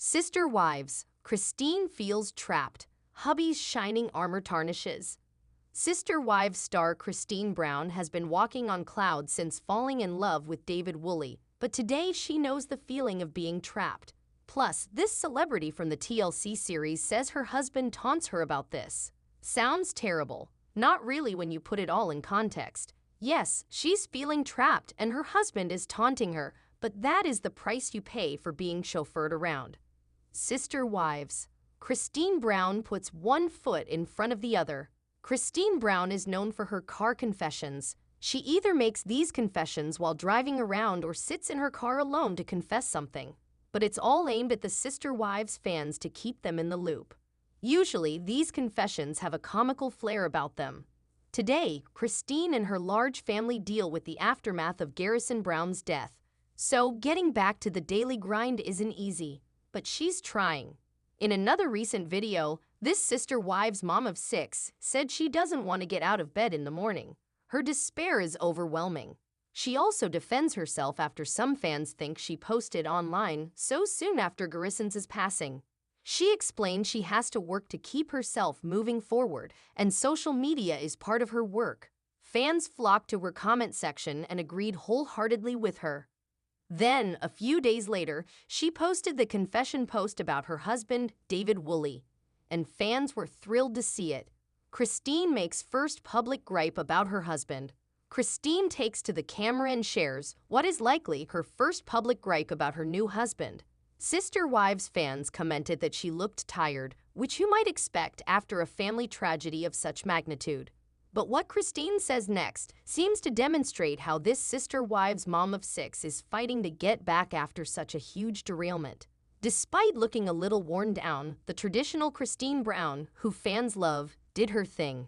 Sister wives, Christine feels trapped. Hubby's shining armor tarnishes. Sister Wives star Christine Brown has been walking on clouds since falling in love with David Woolley, but today she knows the feeling of being trapped. Plus, this celebrity from the TLC series says her husband taunts her about this. Sounds terrible. Not really when you put it all in context. Yes, she's feeling trapped and her husband is taunting her, but that is the price you pay for being chauffeured around. Sister Wives. Christine Brown puts one foot in front of the other. Christine Brown is known for her car confessions. She either makes these confessions while driving around or sits in her car alone to confess something. But it's all aimed at the Sister Wives fans to keep them in the loop. Usually, these confessions have a comical flair about them. Today, Christine and her large family deal with the aftermath of Garrison Brown's death. So, getting back to the daily grind isn't easy, but she's trying. In another recent video, this Sister Wives mom of 6 said she doesn't want to get out of bed in the morning. Her despair is overwhelming. She also defends herself after some fans think she posted online so soon after Garrison's passing. She explained she has to work to keep herself moving forward, and social media is part of her work. Fans flocked to her comment section and agreed wholeheartedly with her. Then, a few days later, she posted the confession post about her husband, David Woolley, and fans were thrilled to see it. Christine makes first public gripe about her husband. Christine takes to the camera and shares what is likely her first public gripe about her new husband. Sister Wives fans commented that she looked tired, which you might expect after a family tragedy of such magnitude. But what Christine says next seems to demonstrate how this Sister Wives mom of 6 is fighting to get back after such a huge derailment. Despite looking a little worn down, the traditional Christine Brown, who fans love, did her thing.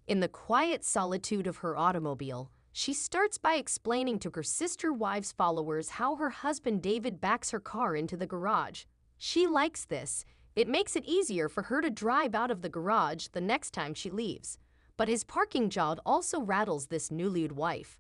In the quiet solitude of her automobile, she starts by explaining to her Sister Wives followers how her husband David backs her car into the garage. She likes this. It makes it easier for her to drive out of the garage the next time she leaves. But his parking job also rattles this newlywed wife.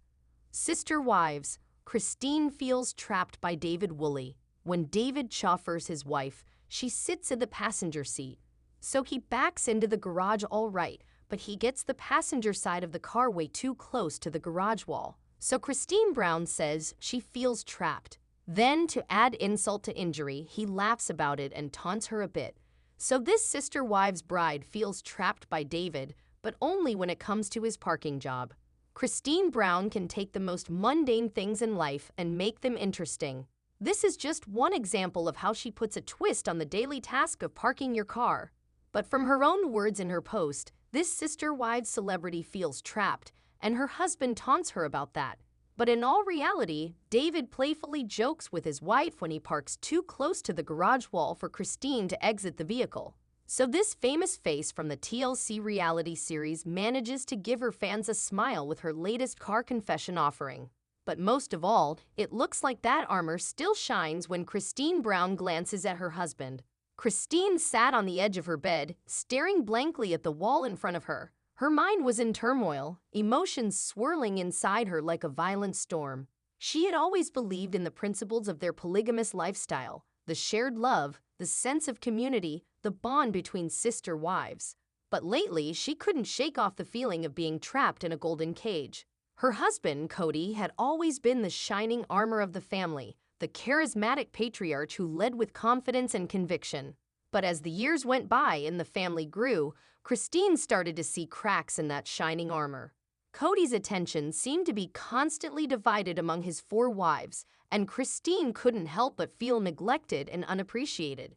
Sister Wives. Christine feels trapped by David Woolley. When David chauffeurs his wife, she sits in the passenger seat. So he backs into the garage all right, but he gets the passenger side of the car way too close to the garage wall. So Christine Brown says she feels trapped. Then, to add insult to injury, he laughs about it and taunts her a bit. So this Sister Wives bride feels trapped by David, but only when it comes to his parking job. Christine Brown can take the most mundane things in life and make them interesting. This is just one example of how she puts a twist on the daily task of parking your car. But from her own words in her post, this Sister Wives celebrity feels trapped, and her husband taunts her about that. But in all reality, David playfully jokes with his wife when he parks too close to the garage wall for Christine to exit the vehicle. So this famous face from the TLC reality series manages to give her fans a smile with her latest car confession offering. But most of all, it looks like that armor still shines when Christine Brown glances at her husband. Christine sat on the edge of her bed, staring blankly at the wall in front of her. Her mind was in turmoil, emotions swirling inside her like a violent storm. She had always believed in the principles of their polygamous lifestyle, the shared love, the sense of community, the bond between sister wives. But lately, she couldn't shake off the feeling of being trapped in a golden cage. Her husband, Kody, had always been the shining armor of the family, the charismatic patriarch who led with confidence and conviction. But as the years went by and the family grew, Christine started to see cracks in that shining armor. Kody's attention seemed to be constantly divided among his 4 wives, and Christine couldn't help but feel neglected and unappreciated.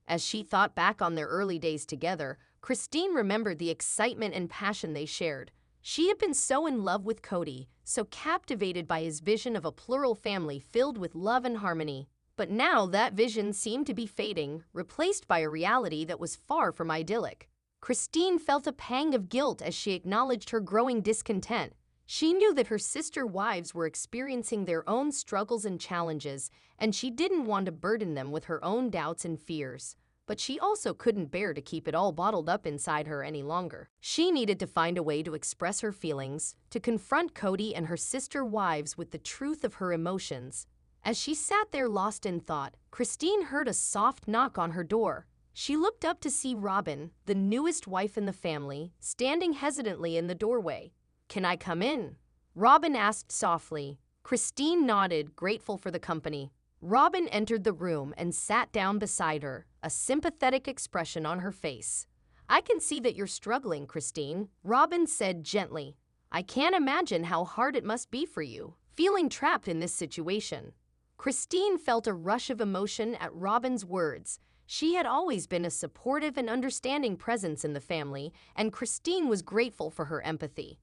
As she thought back on their early days together, Christine remembered the excitement and passion they shared. She had been so in love with Kody, so captivated by his vision of a plural family filled with love and harmony. But now that vision seemed to be fading, replaced by a reality that was far from idyllic. Christine felt a pang of guilt as she acknowledged her growing discontent. She knew that her sister wives were experiencing their own struggles and challenges, and she didn't want to burden them with her own doubts and fears. But she also couldn't bear to keep it all bottled up inside her any longer. She needed to find a way to express her feelings, to confront Kody and her sister wives with the truth of her emotions. As she sat there lost in thought, Christine heard a soft knock on her door. She looked up to see Robin, the newest wife in the family, standing hesitantly in the doorway. "Can I come in?" Robin asked softly. Christine nodded, grateful for the company. Robin entered the room and sat down beside her, a sympathetic expression on her face. "I can see that you're struggling, Christine," Robin said gently. "I can't imagine how hard it must be for you, feeling trapped in this situation." Christine felt a rush of emotion at Robin's words. She had always been a supportive and understanding presence in the family, and Christine was grateful for her empathy.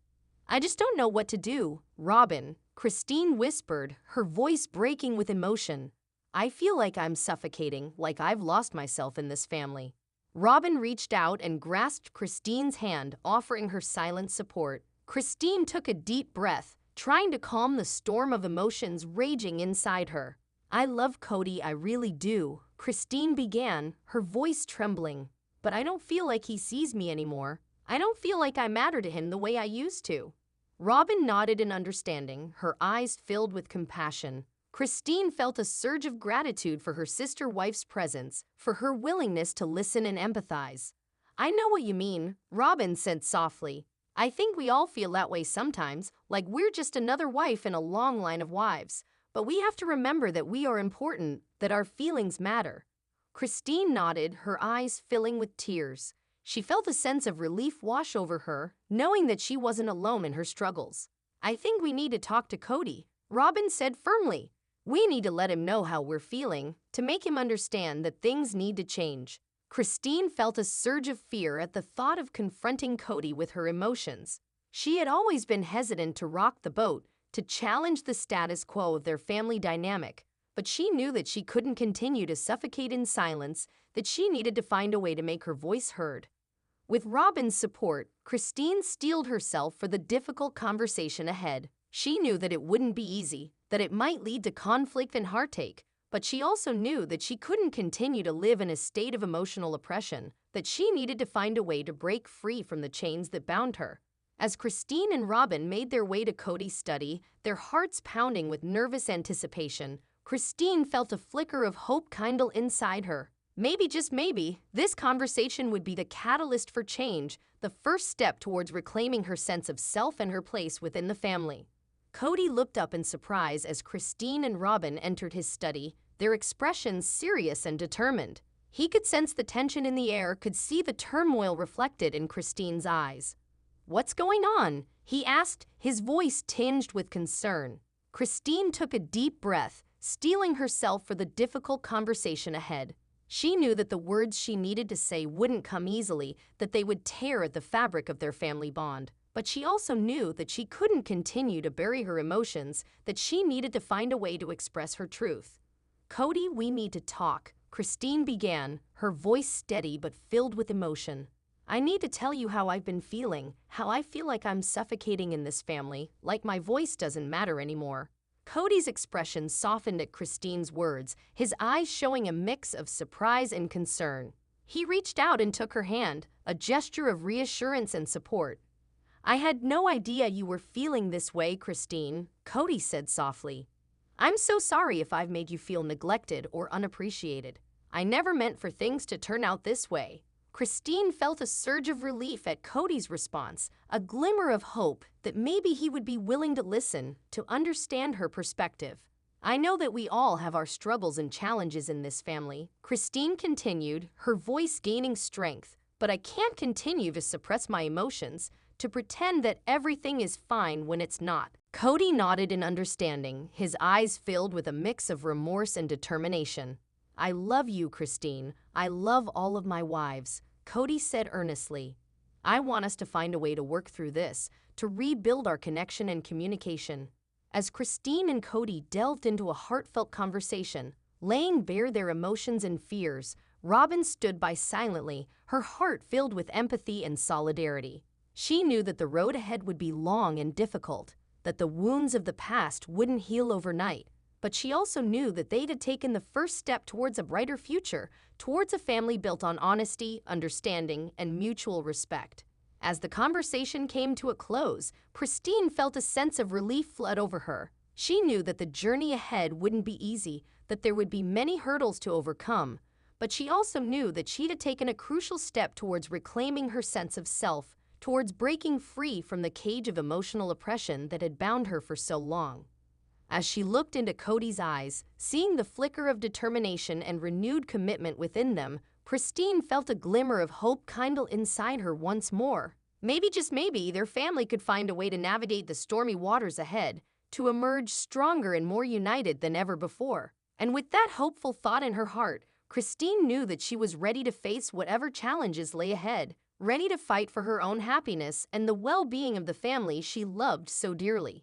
"I just don't know what to do, Robin," Christine whispered, her voice breaking with emotion. "I feel like I'm suffocating, like I've lost myself in this family." Robin reached out and grasped Christine's hand, offering her silent support. Christine took a deep breath, trying to calm the storm of emotions raging inside her. "I love Kody, I really do," Christine began, her voice trembling. "But I don't feel like he sees me anymore. I don't feel like I matter to him the way I used to." Robin nodded in understanding, her eyes filled with compassion. Christine felt a surge of gratitude for her sister wife's presence, for her willingness to listen and empathize. "I know what you mean," Robin said softly. "I think we all feel that way sometimes, like we're just another wife in a long line of wives. But we have to remember that we are important, that our feelings matter." Christine nodded, her eyes filling with tears. She felt a sense of relief wash over her, knowing that she wasn't alone in her struggles. "I think we need to talk to Kody," Robin said firmly. "We need to let him know how we're feeling, to make him understand that things need to change." Christine felt a surge of fear at the thought of confronting Kody with her emotions. She had always been hesitant to rock the boat, to challenge the status quo of their family dynamic, but she knew that she couldn't continue to suffocate in silence, that she needed to find a way to make her voice heard. With Robin's support, Christine steeled herself for the difficult conversation ahead. She knew that it wouldn't be easy, that it might lead to conflict and heartache, but she also knew that she couldn't continue to live in a state of emotional oppression, that she needed to find a way to break free from the chains that bound her. As Christine and Robin made their way to Kody's study, their hearts pounding with nervous anticipation, Christine felt a flicker of hope kindle inside her. Maybe, just maybe, this conversation would be the catalyst for change, the first step towards reclaiming her sense of self and her place within the family. Kody looked up in surprise as Christine and Robin entered his study, their expressions serious and determined. He could sense the tension in the air, could see the turmoil reflected in Christine's eyes. "What's going on?" he asked, his voice tinged with concern. Christine took a deep breath, steeling herself for the difficult conversation ahead. She knew that the words she needed to say wouldn't come easily, that they would tear at the fabric of their family bond. But she also knew that she couldn't continue to bury her emotions, that she needed to find a way to express her truth. "Kody, we need to talk," Christine began, her voice steady but filled with emotion. "I need to tell you how I've been feeling, how I feel like I'm suffocating in this family, like my voice doesn't matter anymore." Kody's expression softened at Christine's words, his eyes showing a mix of surprise and concern. He reached out and took her hand, a gesture of reassurance and support. "I had no idea you were feeling this way, Christine," Kody said softly. "I'm so sorry if I've made you feel neglected or unappreciated. I never meant for things to turn out this way." Christine felt a surge of relief at Kody's response, a glimmer of hope that maybe he would be willing to listen, to understand her perspective. "I know that we all have our struggles and challenges in this family," Christine continued, her voice gaining strength, "but I can't continue to suppress my emotions, to pretend that everything is fine when it's not." Kody nodded in understanding, his eyes filled with a mix of remorse and determination. "I love you, Christine. I love all of my wives," Kody said earnestly. "I want us to find a way to work through this, to rebuild our connection and communication." As Christine and Kody delved into a heartfelt conversation, laying bare their emotions and fears, Robin stood by silently, her heart filled with empathy and solidarity. She knew that the road ahead would be long and difficult, that the wounds of the past wouldn't heal overnight, but she also knew that they had taken the first step towards a brighter future, towards a family built on honesty, understanding, and mutual respect. As the conversation came to a close, Christine felt a sense of relief flood over her. She knew that the journey ahead wouldn't be easy, that there would be many hurdles to overcome, but she also knew that she had taken a crucial step towards reclaiming her sense of self, towards breaking free from the cage of emotional oppression that had bound her for so long. As she looked into Kody's eyes, seeing the flicker of determination and renewed commitment within them, Christine felt a glimmer of hope kindle inside her once more. Maybe, just maybe, their family could find a way to navigate the stormy waters ahead, to emerge stronger and more united than ever before. And with that hopeful thought in her heart, Christine knew that she was ready to face whatever challenges lay ahead, ready to fight for her own happiness and the well-being of the family she loved so dearly.